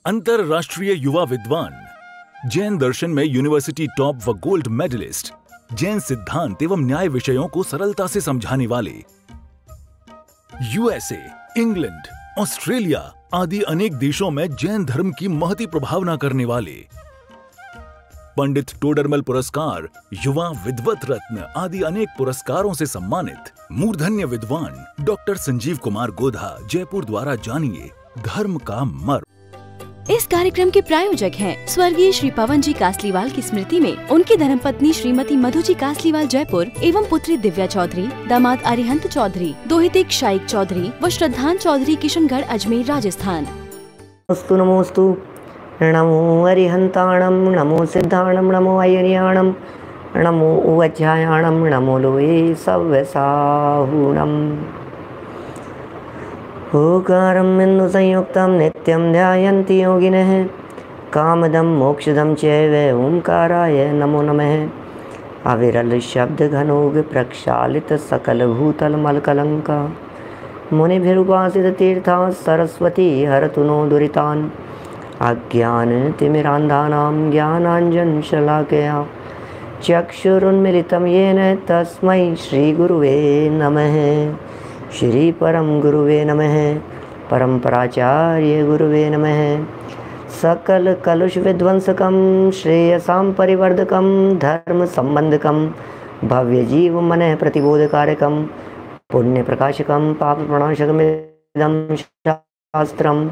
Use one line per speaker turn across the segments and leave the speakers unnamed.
अंतरराष्ट्रीय युवा विद्वान, जैन दर्शन में यूनिवर्सिटी टॉप व गोल्ड मेडलिस्ट, जैन सिद्धांत एवं न्याय विषयों को सरलता से समझाने वाले, यूएसए, इंग्लैंड, ऑस्ट्रेलिया आदि अनेक देशों में जैन धर्म की महती प्रभावना करने वाले, पंडित टोडरमल पुरस्कार, युवा विद्वत रत्न आदि अनेक पुरस्कारों से सम्मानित मूर्धन्य विद्वान डॉक्टर संजीव कुमार गोधा जयपुर द्वारा जानिए धर्म का मर्म।
इस कार्यक्रम के प्रायोजक हैं स्वर्गीय श्री पवन जी कासलीवाल की स्मृति में उनकी धर्मपत्नी श्रीमती मधु जी कासलीवाल जयपुर एवं पुत्री दिव्या चौधरी, दामाद अरिहंत चौधरी, दोहिते शाइक चौधरी व श्रद्धान चौधरी किशनगढ़ अजमेर राजस्थान।
नमोस्तु नमो अरिहंताणम, नमो सिद्धाणम, नमो अयनियाणम, नमो उवज्जायाणम, नमो लोये सव्यसाहूणम। ओंकारं बिंदु संयुक्तं नित्यं ध्यायन्ति योगिनः, कामदं मोक्षदं चैव ओंकाराय नमो नमः। अविरल शब्द घनोग प्रक्षालित सकल भूतल मलकलंका, मुनिभिरुपासित तीर्था सरस्वती हरतु नो दुरितान्। अज्ञान तिमिरान्धानां ज्ञानाञ्जन शलाकया चक्षुरुन्मिलितं येन तस्मै श्रीगुरुवे नमः। श्री परम गुरुवे नमः, परम्पराचार्य गुरुवे नमः। सकल कलुष विध्वंसकं श्रेयसां परिवर्धकं धर्म संबंधकं भव्य जीव मनः प्रतिबोधकारकं पुण्य प्रकाशकं पाप प्रणाशकमिदं शास्त्रम्।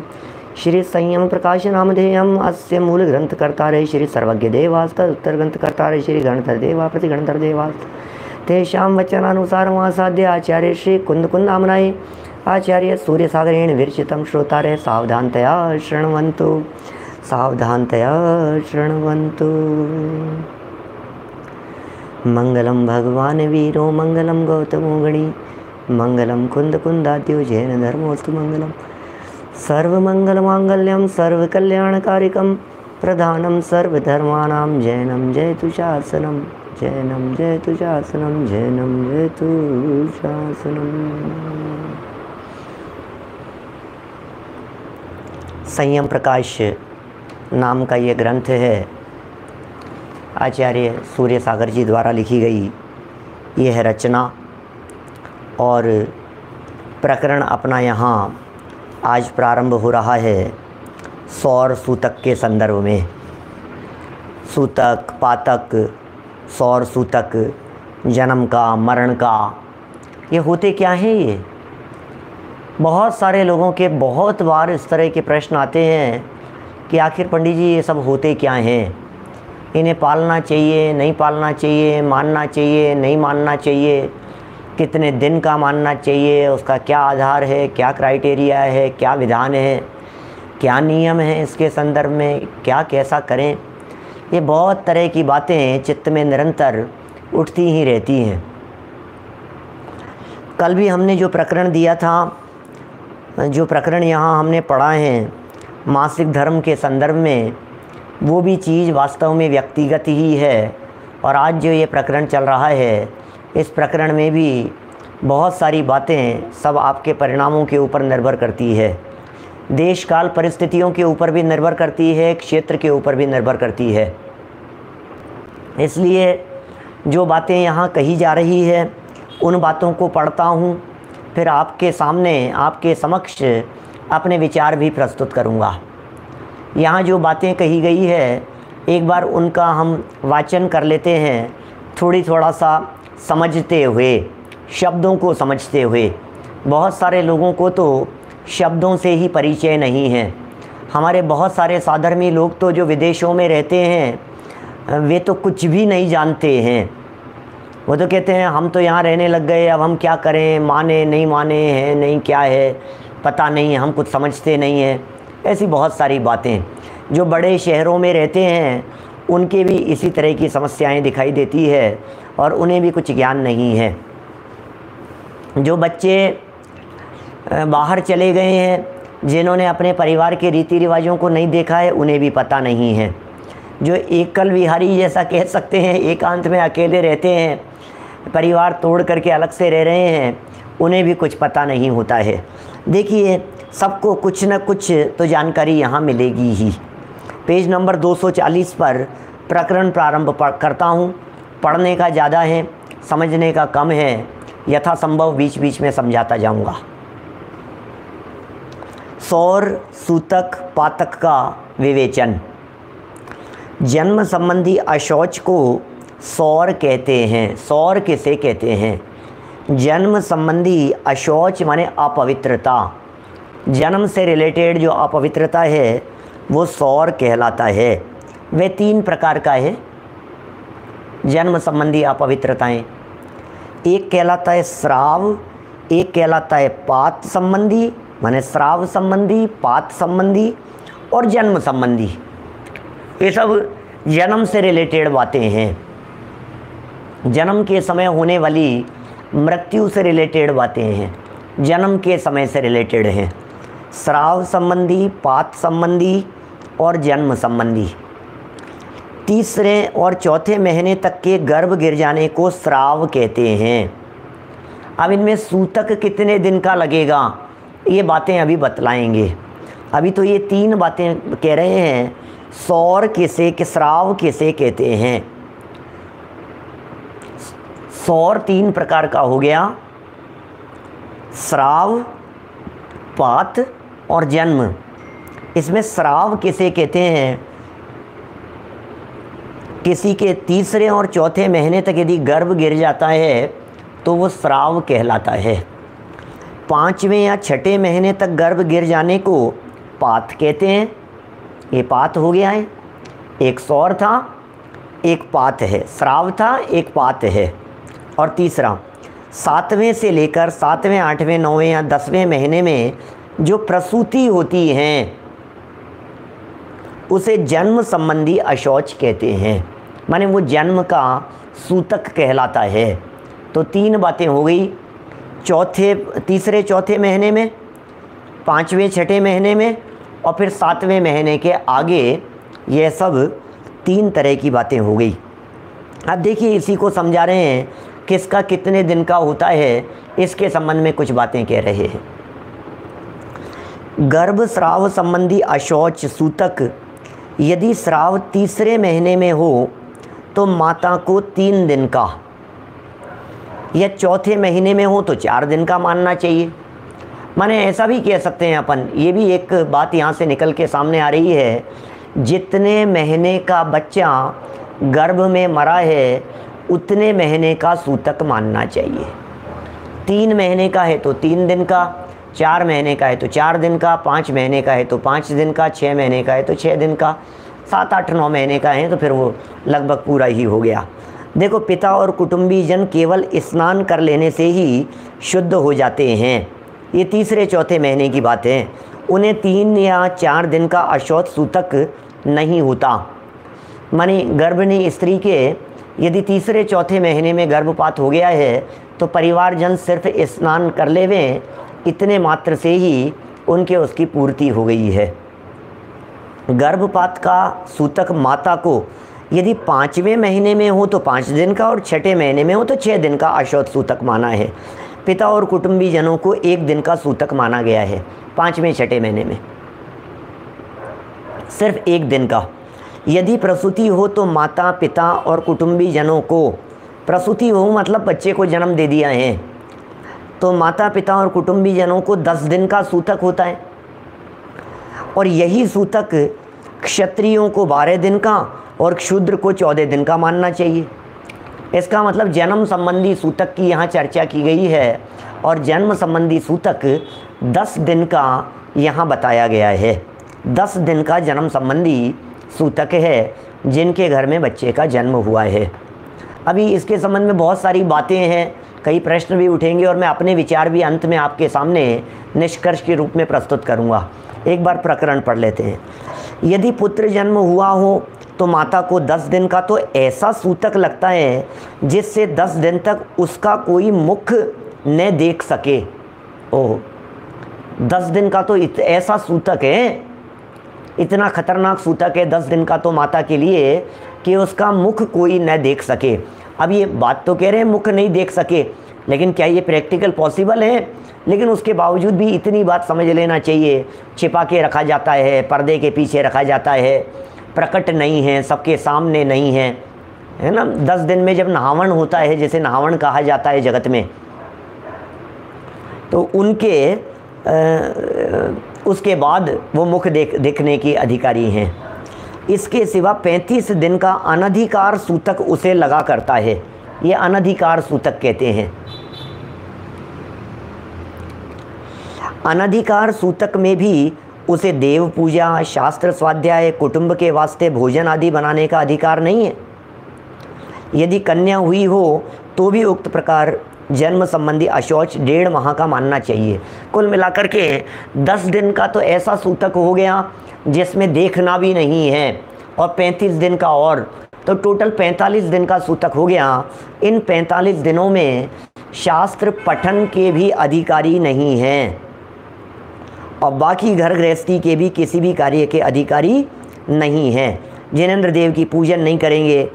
श्री संयम प्रकाश नामधेयम् अस्य मूल ग्रंथ कर्तारे श्री सर्वज्ञ देवास्त उत्तर ग्रंथ कर्तारे श्री गणधर देवा प्रति गणधर देवास्त तेषां वचनानुसारमासाद्य आचार्य श्री कुंद आमनाय आचार्य सूर्य सागरेण विरचितं श्रोतारे सावधानतया शृण्वन्तु, सावधानतया शृण्वन्तु। मंगलम भगवान वीरो मंगलम गौतमो गणी, मंगलम कुंदाद्यो जैन धर्मोस्तु मंगलम। सर्वमंगलमांगल्यं सर्वकल्याणकारिकं प्रधानं सर्वधर्माणां जैनं जयतु शासनं, जैनं जयतु शासनं, जैनं जयतु शासनं। संयम प्रकाश नाम का ये ग्रंथ है, आचार्य सूर्य सागर जी द्वारा लिखी गई ये है रचना। और प्रकरण अपना यहाँ आज प्रारंभ हो रहा है सौर सूतक के संदर्भ में। सूतक, पातक, सौर सूतक, जन्म का, मरण का, ये होते क्या हैं? ये बहुत सारे लोगों के बहुत बार इस तरह के प्रश्न आते हैं कि आखिर पंडित जी ये सब होते क्या हैं, इन्हें पालना चाहिए नहीं पालना चाहिए, मानना चाहिए नहीं मानना चाहिए, कितने दिन का मानना चाहिए, उसका क्या आधार है, क्या क्राइटेरिया है, क्या विधान है, क्या नियम है इसके संदर्भ में, क्या कैसा करें। ये बहुत तरह की बातें चित्त में निरंतर उठती ही रहती हैं। कल भी हमने जो प्रकरण दिया था, जो प्रकरण यहाँ हमने पढ़ा है मासिक धर्म के संदर्भ में, वो भी चीज़ वास्तव में व्यक्तिगत ही है। और आज जो ये प्रकरण चल रहा है, इस प्रकरण में भी बहुत सारी बातें सब आपके परिणामों के ऊपर निर्भर करती है, देश काल परिस्थितियों के ऊपर भी निर्भर करती है, क्षेत्र के ऊपर भी निर्भर करती है। इसलिए जो बातें यहाँ कही जा रही है उन बातों को पढ़ता हूँ, फिर आपके सामने, आपके समक्ष अपने विचार भी प्रस्तुत करूँगा। यहाँ जो बातें कही गई है एक बार उनका हम वाचन कर लेते हैं, थोड़ा सा समझते हुए, शब्दों को समझते हुए। बहुत सारे लोगों को तो शब्दों से ही परिचय नहीं है। हमारे बहुत सारे साधर्मी लोग तो जो विदेशों में रहते हैं वे तो कुछ भी नहीं जानते हैं। वो तो कहते हैं हम तो यहाँ रहने लग गए, अब हम क्या करें, माने नहीं माने हैं, नहीं क्या है पता नहीं, हम कुछ समझते नहीं हैं। ऐसी बहुत सारी बातें। जो बड़े शहरों में रहते हैं उनके भी इसी तरह की समस्याएं दिखाई देती है और उन्हें भी कुछ ज्ञान नहीं है। जो बच्चे बाहर चले गए हैं, जिन्होंने अपने परिवार के रीति रिवाजों को नहीं देखा है, उन्हें भी पता नहीं है। जो एकल विहारी जैसा कह सकते हैं, एकांत में अकेले रहते हैं, परिवार तोड़ करके अलग से रह रहे हैं, उन्हें भी कुछ पता नहीं होता है। देखिए सबको कुछ न कुछ तो जानकारी यहाँ मिलेगी ही। पेज नंबर 240 पर प्रकरण प्रारंभ करता हूँ। पढ़ने का ज़्यादा है, समझने का कम है, यथासंभव बीच बीच में समझाता जाऊँगा। सौर, सूतक, पातक का विवेचन। जन्म संबंधी अशौच को सौर कहते हैं। सौर किसे कहते हैं? जन्म संबंधी अशौच माने अपवित्रता। जन्म से रिलेटेड जो अपवित्रता है वो सौर कहलाता है। वे 3 प्रकार का है जन्म संबंधी अपवित्रताएं। एक कहलाता है श्राव, एक कहलाता है पात संबंधी माने श्राव संबंधी, पात संबंधी और जन्म संबंधी। ये सब जन्म से रिलेटेड बातें हैं। जन्म के समय होने वाली मृत्यु से रिलेटेड बातें हैं, जन्म के समय से रिलेटेड हैं। श्राव संबंधी, पात संबंधी और जन्म संबंधी। तीसरे और चौथे महीने तक के गर्भ गिर जाने को श्राव कहते हैं। अब इनमें सूतक कितने दिन का लगेगा ये बातें अभी बतलाएंगे। अभी तो ये 3 बातें कह रहे हैं। सौर किसे, श्राव किसे कहते हैं? सौर 3 प्रकार का हो गया, श्राव, पात और जन्म। इसमें श्राव किसे कहते हैं? किसी के तीसरे और चौथे महीने तक यदि गर्भ गिर जाता है तो वो श्राव कहलाता है। 5वें या 6ठे महीने तक गर्भ गिर जाने को पात कहते हैं। ये पात हो गया है। एक सौर था, एक पात है। श्राव था, एक पात है। और तीसरा 7वें से लेकर 7वें, 8वें, 9वें या 10वें महीने में जो प्रसूति होती हैं उसे जन्म संबंधी अशौच कहते हैं। माने वो जन्म का सूतक कहलाता है। तो 3 बातें हो गई। तीसरे चौथे महीने में, 5वें 6ठे महीने में और फिर 7वें महीने के आगे, यह सब 3 तरह की बातें हो गई। अब देखिए इसी को समझा रहे हैं, किसका कितने दिन का होता है इसके संबंध में कुछ बातें कह रहे हैं। गर्भ स्राव संबंधी अशौच सूतक यदि स्राव तीसरे महीने में हो तो माता को 3 दिन का, या चौथे महीने में हो तो 4 दिन का मानना चाहिए। माने ऐसा भी कह सकते हैं अपन, ये भी एक बात यहाँ से निकल के सामने आ रही है, जितने महीने का बच्चा गर्भ में मरा है उतने महीने का सूतक मानना चाहिए। 3 महीने का है तो 3 दिन का, 4 महीने का है तो 4 दिन का, 5 महीने का है तो 5 दिन का, 6 महीने का है तो 6 दिन का, 7, 8, 9 महीने का है तो फिर वो लगभग पूरा ही हो गया। देखो, पिता और कुटुंबी जन केवल स्नान कर लेने से ही शुद्ध हो जाते हैं। ये तीसरे चौथे महीने की बात है। उन्हें 3 या 4 दिन का अशौच सूतक नहीं होता। मानी गर्भिणी स्त्री के यदि तीसरे चौथे महीने में गर्भपात हो गया है तो परिवारजन सिर्फ स्नान कर लेवें, इतने मात्र से ही उनके उसकी पूर्ति हो गई है। गर्भपात का सूतक माता को यदि 5वें महीने में हो तो 5 दिन का और 6ठे महीने में हो तो 6 दिन का अशौच सूतक माना है। पिता और कुटुंबी जनों को 1 दिन का सूतक माना गया है। 5वें 6ठे महीने में सिर्फ 1 दिन का। यदि प्रसूति हो तो माता, पिता और कुटुंबी जनों को, प्रसूति हो मतलब बच्चे को जन्म दे दिया है, तो माता, पिता और कुटुंबी जनों को 10 दिन का सूतक होता है। और यही सूतक क्षत्रियों को 12 दिन का और शूद्र को 14 दिन का मानना चाहिए। इसका मतलब जन्म संबंधी सूतक की यहाँ चर्चा की गई है और जन्म संबंधी सूतक 10 दिन का यहाँ बताया गया है। 10 दिन का जन्म संबंधी सूतक है जिनके घर में बच्चे का जन्म हुआ है। अभी इसके संबंध में बहुत सारी बातें हैं, कई प्रश्न भी उठेंगे और मैं अपने विचार भी अंत में आपके सामने निष्कर्ष के रूप में प्रस्तुत करूँगा। एक बार प्रकरण पढ़ लेते हैं। यदि पुत्र जन्म हुआ हो तो माता को 10 दिन का तो ऐसा सूतक लगता है जिससे 10 दिन तक उसका कोई मुख न देख सके। ओह, 10 दिन का तो ऐसा सूतक है, इतना खतरनाक सूतक है 10 दिन का तो माता के लिए कि उसका मुख कोई न देख सके। अब ये बात तो कह रहे हैं मुख नहीं देख सके, लेकिन क्या ये प्रैक्टिकल पॉसिबल है लेकिन उसके बावजूद भी इतनी बात समझ लेना चाहिए, छिपा के रखा जाता है, पर्दे के पीछे रखा जाता है, प्रकट नहीं है, सबके सामने नहीं है, है ना। 10 दिन में जब नहावन होता है, जैसे नहावन कहा जाता है जगत में, तो उनके उसके बाद वो मुख देखने की अधिकारी हैं। इसके सिवा 35 दिन का अनधिकार सूतक उसे लगा करता है, ये अनधिकार सूतक कहते हैं। अनधिकार सूतक में भी उसे देव पूजा, शास्त्र स्वाध्याय, कुटुंब के वास्ते भोजन आदि बनाने का अधिकार नहीं है। यदि कन्या हुई हो तो भी उक्त प्रकार जन्म संबंधी अशौच 1.5 माह का मानना चाहिए। कुल मिलाकर के 10 दिन का तो ऐसा सूतक हो गया जिसमें देखना भी नहीं है, और 35 दिन का, और तो टोटल 45 दिन का सूतक हो गया। इन 45 दिनों में शास्त्र पठन के भी अधिकारी नहीं हैं, और बाकी घर गृहस्थी के भी किसी भी कार्य के अधिकारी नहीं हैं। जिनेंद्र देव की पूजन नहीं करेंगे,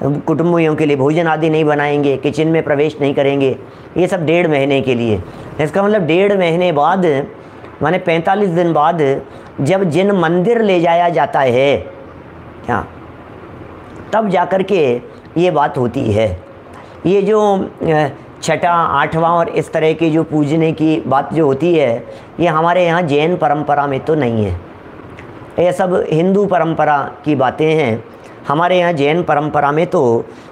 कुटुंबियों के लिए भोजन आदि नहीं बनाएंगे, किचन में प्रवेश नहीं करेंगे, ये सब 1.5 महीने के लिए। इसका मतलब 1.5 महीने बाद, माने 45 दिन बाद जब जिन मंदिर ले जाया जाता है, क्या तब जाकर के ये बात होती है। ये जो 6ठा 8वां और इस तरह की जो पूजने की बात जो होती है, ये हमारे यहाँ जैन परंपरा में तो नहीं है, ये सब हिंदू परंपरा की बातें हैं। हमारे यहाँ जैन परंपरा में तो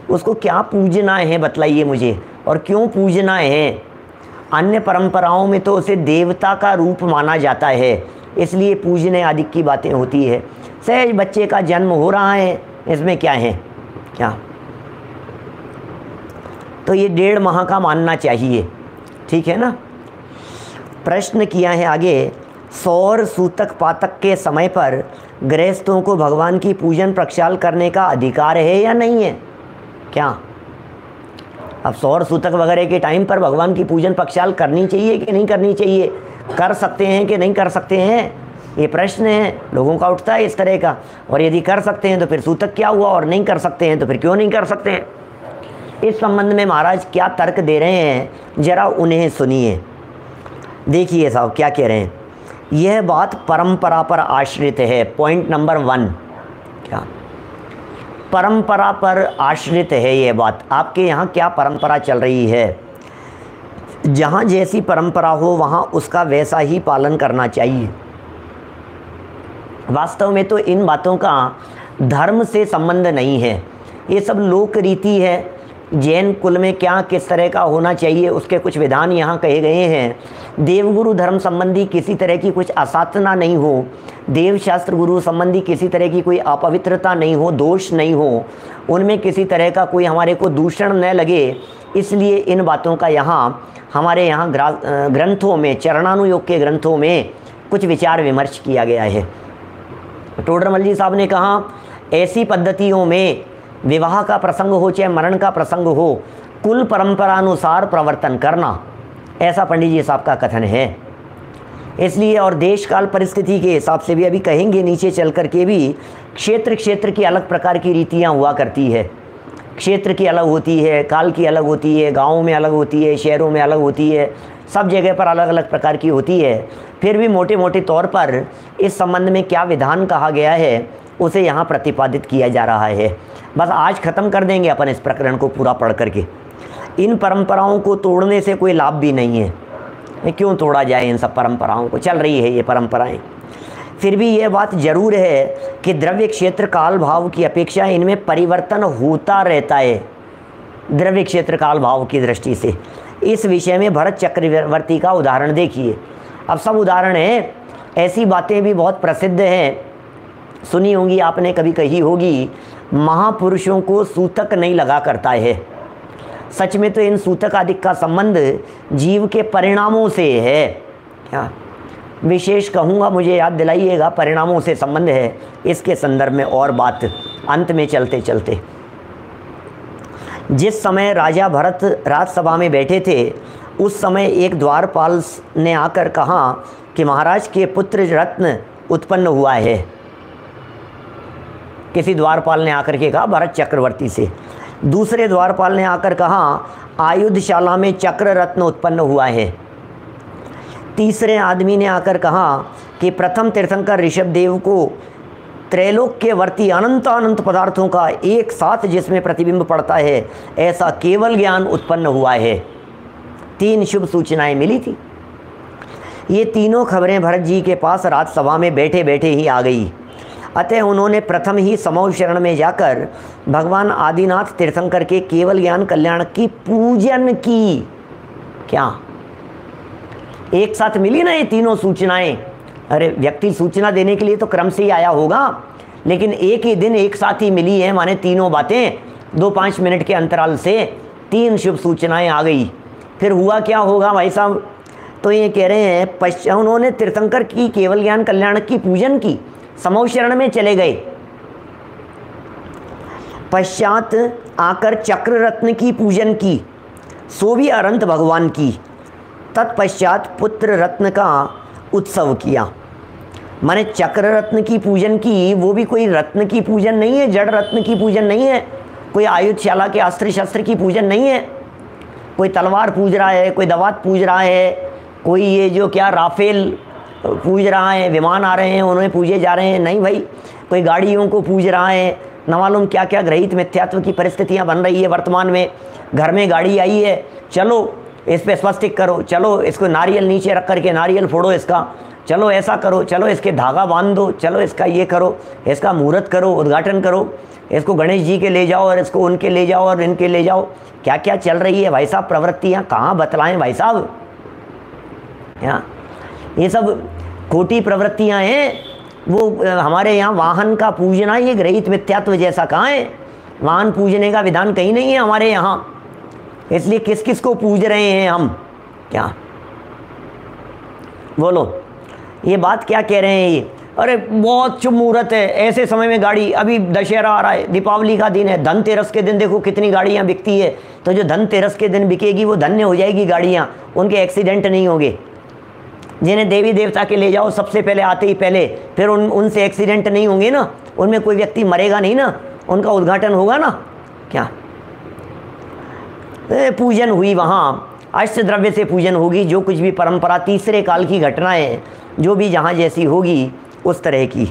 उसको क्या पूजना है बतलाइए मुझे, और क्यों पूजना है। अन्य परंपराओं में तो उसे देवता का रूप माना जाता है, इसलिए पूजने आदि की बातें होती है। सहज बच्चे का जन्म हो रहा है, इसमें क्या है, क्या तो ये 1.5 माह का मानना चाहिए, ठीक है ना। प्रश्न किया है आगे, सौर सूतक पातक के समय पर गृहस्थों को भगवान की पूजन प्रक्षाल करने का अधिकार है या नहीं है, क्या। अब सौर सूतक वगैरह के टाइम पर भगवान की पूजन प्रक्षाल करनी चाहिए कि नहीं करनी चाहिए, कर सकते हैं कि नहीं कर सकते हैं, ये प्रश्न है लोगों का उठता है इस तरह का। और यदि कर सकते हैं तो फिर सूतक क्या हुआ, और नहीं कर सकते हैं तो फिर क्यों नहीं कर सकते हैं। इस संबंध में महाराज क्या तर्क दे रहे हैं, जरा उन्हें सुनिए। देखिए साहब क्या कह रहे हैं, यह बात परंपरा पर आश्रित है। पॉइंट नंबर 1, क्या परंपरा पर आश्रित है ये बात। आपके यहाँ क्या परंपरा चल रही है, जहाँ जैसी परंपरा हो वहाँ उसका वैसा ही पालन करना चाहिए। वास्तव में तो इन बातों का धर्म से संबंध नहीं है, ये सब लोक रीति है। जैन कुल में क्या किस तरह का होना चाहिए उसके कुछ विधान यहाँ कहे गए हैं। देवगुरु धर्म संबंधी किसी तरह की कुछ असाधना नहीं हो, देव शास्त्र गुरु संबंधी किसी तरह की कोई अपवित्रता नहीं हो, दोष नहीं हो, उनमें किसी तरह का कोई हमारे को दूषण न लगे, इसलिए इन बातों का यहाँ हमारे यहाँ ग्रंथों में, चरणानुयोग के ग्रंथों में कुछ विचार विमर्श किया गया है। टोडरमल जी साहब ने कहा, ऐसी पद्धतियों में विवाह का प्रसंग हो चाहे मरण का प्रसंग हो, कुल परंपरानुसार प्रवर्तन करना, ऐसा पंडित जी साहब का कथन है। इसलिए और देश काल परिस्थिति के हिसाब से भी अभी कहेंगे नीचे चल कर के भी, क्षेत्र क्षेत्र की अलग प्रकार की रीतियां हुआ करती है। क्षेत्र की अलग होती है, काल की अलग होती है, गाँवों में अलग होती है, शहरों में अलग होती है, सब जगह पर अलग अलग प्रकार की होती है। फिर भी मोटे मोटे तौर पर इस संबंध में क्या विधान कहा गया है उसे यहाँ प्रतिपादित किया जा रहा है। बस आज ख़त्म कर देंगे अपन इस प्रकरण को पूरा पढ़ करके। इन परंपराओं को तोड़ने से कोई लाभ भी नहीं है, क्यों तोड़ा जाए इन सब परंपराओं को, चल रही है ये परंपराएं। फिर भी ये बात जरूर है कि द्रव्य क्षेत्र काल भाव की अपेक्षा इनमें परिवर्तन होता रहता है, द्रव्य क्षेत्र काल भाव की दृष्टि से। इस विषय में भरत चक्रवर्ती का उदाहरण देखिए। अब सब उदाहरण हैं, ऐसी बातें भी बहुत प्रसिद्ध हैं, सुनी होंगी आपने, कभी कही होगी। महापुरुषों को सूतक नहीं लगा करता है। सच में तो इन सूतक आदि का संबंध जीव के परिणामों से है। क्या विशेष कहूँगा, मुझे याद दिलाइएगा, परिणामों से संबंध है। इसके संदर्भ में और बात अंत में चलते चलते, जिस समय राजा भरत राजसभा में बैठे थे उस समय एक द्वारपाल ने आकर कहा कि महाराज के पुत्र रत्न उत्पन्न हुआ है। किसी द्वारपाल ने आकर के कहा भरत चक्रवर्ती से। दूसरे द्वारपाल ने आकर कहा आयुधशाला में चक्र रत्न उत्पन्न हुआ है। तीसरे आदमी ने आकर कहा कि प्रथम तीर्थंकर ऋषभदेव को त्रैलोक्यवर्ती अनंत अनंत पदार्थों का एक साथ जिसमें प्रतिबिंब पड़ता है, ऐसा केवल ज्ञान उत्पन्न हुआ है। 3 शुभ सूचनाएं मिली थी। ये तीनों खबरें भरत जी के पास राजसभा में बैठे बैठे ही आ गई। अतः उन्होंने प्रथम ही समूह शरण में जाकर भगवान आदिनाथ तीर्थंकर के केवल ज्ञान कल्याण की पूजन की। क्या एक साथ मिली ना ये तीनों सूचनाएं? अरे व्यक्ति सूचना देने के लिए तो क्रम से ही आया होगा, लेकिन एक ही दिन एक साथ ही मिली है, माने तीनों बातें 2-5 मिनट के अंतराल से 3 शुभ सूचनाएं आ गई। फिर हुआ क्या होगा भाई साहब? तो ये कह रहे हैं पश्चात उन्होंने तीर्थंकर की केवल ज्ञान कल्याण की पूजन की, समूह शरण में चले गए। पश्चात आकर चक्र रत्न की पूजन की, सो भी अनंत भगवान की। तत्पश्चात पुत्र रत्न का उत्सव किया। माने चक्र रत्न की पूजन की, वो भी कोई रत्न की पूजन नहीं है, जड़ रत्न की पूजन नहीं है, कोई आयुधशाला के अस्त्र शस्त्र की पूजन नहीं है, कोई तलवार पूज रहा है, कोई दवात पूज रहा है, कोई ये जो क्या राफेल पूज रहा है, विमान आ रहे हैं उन्हें पूजे जा रहे हैं, नहीं भाई, कोई गाड़ियों को पूज रहा है, न मालूम क्या क्या ग्रहित मिथ्यात्व की परिस्थितियां बन रही है वर्तमान में। घर में गाड़ी आई है, चलो इस पे स्वस्तिक करो, चलो इसको नारियल नीचे रख करके नारियल फोड़ो इसका, चलो ऐसा करो, चलो इसके धागा बांध दो, चलो इसका ये करो, इसका मुहूर्त करो, उद्घाटन करो, इसको गणेश जी के ले जाओ और इसको उनके ले जाओ और इनके ले जाओ। क्या क्या चल रही है भाई साहब प्रवृत्तियाँ, कहाँ बतलाएं भाई साहब? यहाँ ये सब खोटी प्रवृत्तियाँ हैं। वो हमारे यहाँ वाहन का पूजना ये ग्रहित मिथ्यात्व जैसा कहाँ है? वाहन पूजने का विधान कहीं नहीं है हमारे यहाँ। इसलिए किस किस को पूज रहे हैं हम? क्या बोलो, ये बात क्या कह रहे हैं ये? अरे बहुत शुभ मुहूर्त है, ऐसे समय में गाड़ी, अभी दशहरा आ रहा है, दीपावली का दिन है, धनतेरस के दिन देखो कितनी गाड़ियाँ बिकती है, तो जो धनतेरस के दिन बिकेगी वो धन्य हो जाएगी गाड़ियाँ, उनके एक्सीडेंट नहीं होंगे। जिन्हें देवी देवता के ले जाओ सबसे पहले आते ही पहले, फिर उनसे एक्सीडेंट नहीं होंगे ना, उनमें कोई व्यक्ति मरेगा नहीं ना, उनका उद्घाटन होगा ना। क्या पूजन हुई वहाँ, अष्ट द्रव्य से पूजन होगी, जो कुछ भी परंपरा तीसरे काल की घटनाएं जो भी जहाँ जैसी होगी उस तरह की।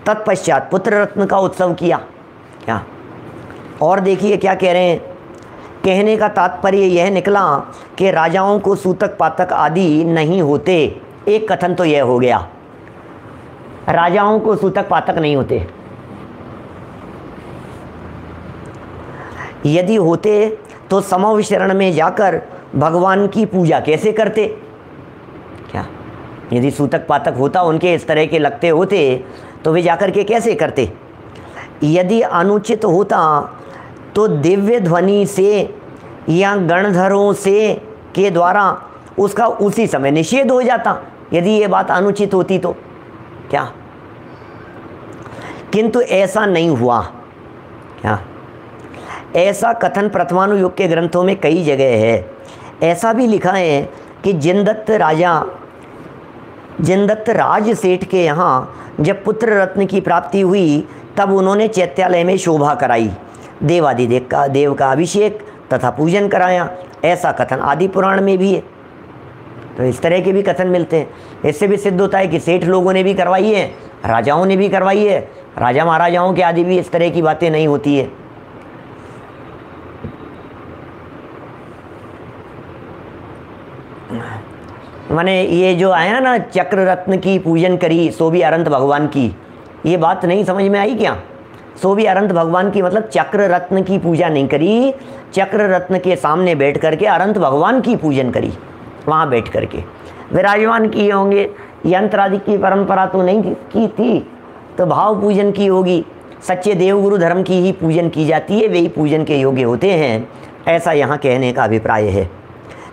तत्पश्चात पुत्र रत्न का उत्सव किया। क्या और देखिए क्या कह रहे हैं? कहने का तात्पर्य यह निकला कि राजाओं को सूतक पातक आदि नहीं होते। एक कथन तो यह हो गया, राजाओं को सूतक पातक नहीं होते। यदि होते तो समूह शरण में जाकर भगवान की पूजा कैसे करते? क्या यदि सूतक पातक होता, उनके इस तरह के लगते होते, तो वे जाकर के कैसे करते? यदि अनुचित होता तो दिव्य ध्वनि से या गणधरों से के द्वारा उसका उसी समय निषेध हो जाता, यदि ये बात अनुचित होती तो। क्या किंतु ऐसा नहीं हुआ। क्या ऐसा कथन प्रथमानुयुग के ग्रंथों में कई जगह है। ऐसा भी लिखा है कि जिनदत्त राज सेठ के यहाँ जब पुत्र रत्न की प्राप्ति हुई तब उन्होंने चैत्यालय में शोभा कराई, देव का अभिषेक तथा पूजन कराया। ऐसा कथन आदि पुराण में भी है। तो इस तरह के भी कथन मिलते हैं। इससे भी सिद्ध होता है कि सेठ लोगों ने भी करवाई है, राजाओं ने भी करवाई है। राजा महाराजाओं के आदि भी इस तरह की बातें नहीं होती है। माने ये जो आया ना, चक्र रत्न की पूजन करी सो भी अनंत भगवान की, ये बात नहीं समझ में आई क्या? सो भी अनंत भगवान की मतलब चक्र रत्न की पूजा नहीं करी, चक्र रत्न के सामने बैठ करके अनंत भगवान की पूजन करी। वहाँ बैठ करके विराजमान किए होंगे। यंत्र आदि की परंपरा तो नहीं की थी, तो भाव पूजन की होगी। सच्चे देवगुरु धर्म की ही पूजन की जाती है, वे ही पूजन के योग्य होते हैं, ऐसा यहाँ कहने का अभिप्राय है।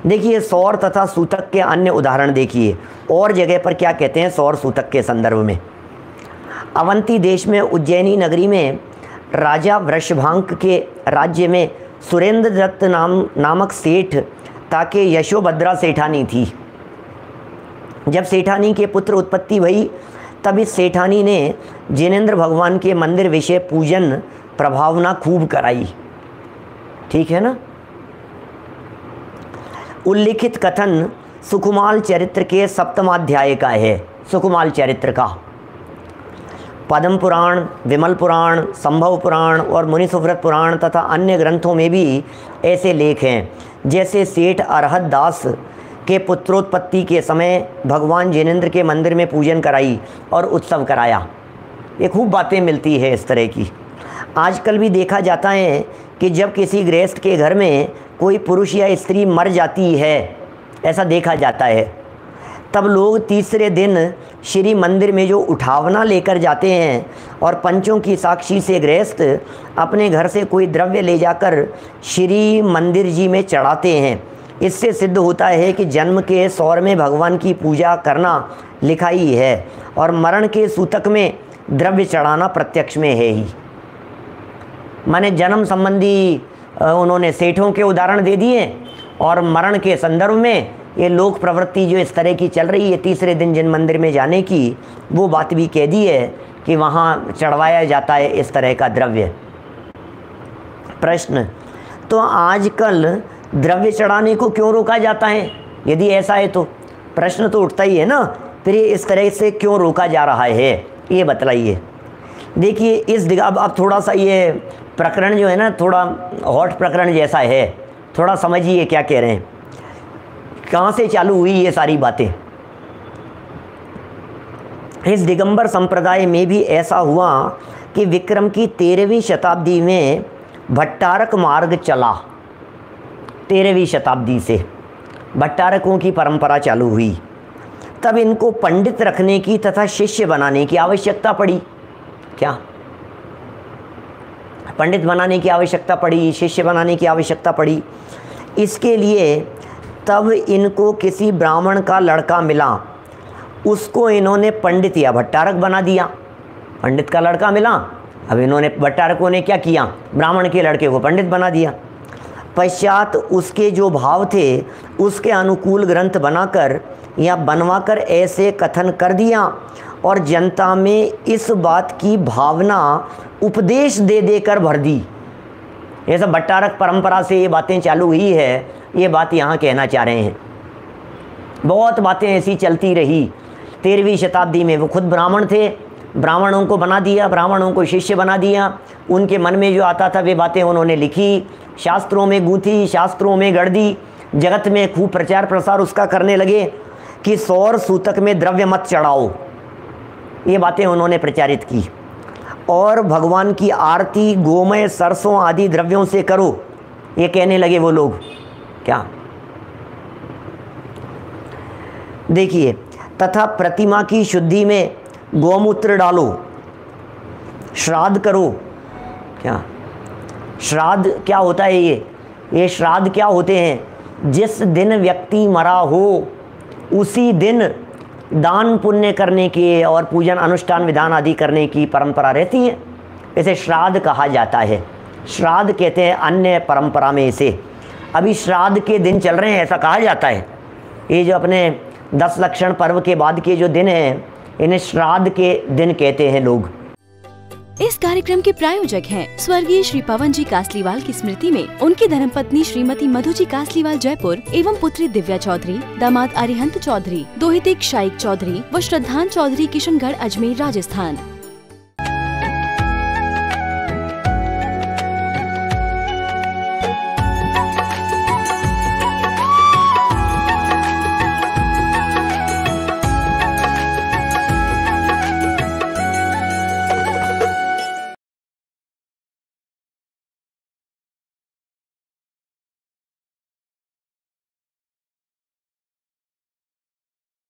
देखिए सौर तथा सूतक के अन्य उदाहरण देखिए, और जगह पर क्या कहते हैं सौर सूतक के संदर्भ में। अवंती देश में उज्जैनी नगरी में राजा वृषभांक के राज्य में सुरेंद्र दत्त नामक सेठ ताकि यशोभद्रा सेठानी थी। जब सेठानी के पुत्र उत्पत्ति हुई तब इस सेठानी ने जिनेंद्र भगवान के मंदिर विषय पूजन प्रभावना खूब कराई। ठीक है ना। उल्लिखित कथन सुकुमाल चरित्र के 7वां अध्याय का है। सुकुमाल चरित्र का पद्म पुराण, विमल पुराण, संभव पुराण और मुनिसुव्रत पुराण तथा अन्य ग्रंथों में भी ऐसे लेख हैं, जैसे सेठ अरहत दास के पुत्रोत्पत्ति के समय भगवान जिनेंद्र के मंदिर में पूजन कराई और उत्सव कराया। ये खूब बातें मिलती है इस तरह की। आजकल भी देखा जाता है कि जब किसी गृहस्थ के घर में कोई पुरुष या स्त्री मर जाती है, ऐसा देखा जाता है, तब लोग तीसरे दिन श्री मंदिर में जो उठावना लेकर जाते हैं और पंचों की साक्षी से गृहस्थ अपने घर से कोई द्रव्य ले जाकर श्री मंदिर जी में चढ़ाते हैं। इससे सिद्ध होता है कि जन्म के सौर में भगवान की पूजा करना लिखा ही है और मरण के सूतक में द्रव्य चढ़ाना प्रत्यक्ष में है ही। माने जन्म संबंधी उन्होंने सेठों के उदाहरण दे दिए और मरण के संदर्भ में ये लोक प्रवृत्ति जो इस तरह की चल रही है तीसरे दिन जिन मंदिर में जाने की, वो बात भी कह दी है कि वहाँ चढ़वाया जाता है इस तरह का द्रव्य। प्रश्न, तो आजकल द्रव्य चढ़ाने को क्यों रोका जाता है? यदि ऐसा है तो प्रश्न तो उठता ही है ना, फिर ये इस तरह से क्यों रोका जा रहा है, ये बतलाइए। देखिए इस अब थोड़ा सा ये प्रकरण जो है ना, थोड़ा हॉट प्रकरण जैसा है, थोड़ा समझिए क्या कह रहे हैं, कहाँ से चालू हुई ये सारी बातें। इस दिगंबर संप्रदाय में भी ऐसा हुआ कि विक्रम की 13वीं शताब्दी में भट्टारक मार्ग चला। 13वीं शताब्दी से भट्टारकों की परंपरा चालू हुई। तब इनको पंडित रखने की तथा शिष्य बनाने की आवश्यकता पड़ी। क्या पंडित बनाने की आवश्यकता पड़ी, शिष्य बनाने की आवश्यकता पड़ी। इसके लिए तब इनको किसी ब्राह्मण का लड़का मिला, उसको इन्होंने पंडित या भट्टारक बना दिया। पंडित का लड़का मिला, अब इन्होंने भट्टारकों ने क्या किया, ब्राह्मण के लड़के को पंडित बना दिया। पश्चात उसके जो भाव थे उसके अनुकूल ग्रंथ बनाकर या बनवाकर ऐसे कथन कर दिया और जनता में इस बात की भावना उपदेश दे देकर भर दी। ये सब भट्टारक परंपरा से ये बातें चालू हुई है, ये बात यहाँ कहना चाह रहे हैं। बहुत बातें ऐसी चलती रही। 13वीं शताब्दी में वो खुद ब्राह्मण थे, ब्राह्मणों को बना दिया, ब्राह्मणों को शिष्य बना दिया। उनके मन में जो आता था वे बातें उन्होंने लिखी, शास्त्रों में गूंथी, शास्त्रों में गढ़ दी। जगत में खूब प्रचार प्रसार उसका करने लगे कि सौर सूतक में द्रव्य मत चढ़ाओ, ये बातें उन्होंने प्रचारित की। और भगवान की आरती गोमय, सरसों आदि द्रव्यों से करो, ये कहने लगे वो लोग। क्या देखिए, तथा प्रतिमा की शुद्धि में गौमूत्र डालो, श्राद्ध करो। क्या श्राद्ध क्या होता है? ये श्राद्ध क्या होते हैं? जिस दिन व्यक्ति मरा हो उसी दिन दान पुण्य करने की और पूजन अनुष्ठान विधान आदि करने की परंपरा रहती है, इसे श्राद्ध कहा जाता है। श्राद्ध कहते हैं अन्य परंपरा में इसे। अभी श्राद्ध के दिन चल रहे हैं ऐसा कहा जाता है। ये जो अपने 10 लक्षण पर्व के बाद के जो दिन हैं, इन्हें श्राद्ध के दिन कहते हैं लोग।
इस कार्यक्रम के प्रायोजक हैं स्वर्गीय श्री पवन जी कासलीवाल की स्मृति में उनकी धर्मपत्नी श्रीमती मधु जी कासलीवाल जयपुर एवं पुत्री दिव्या चौधरी, दामाद अरिहंत चौधरी, दोहिते शाइक चौधरी व श्रद्धान चौधरी किशनगढ़ अजमेर राजस्थान।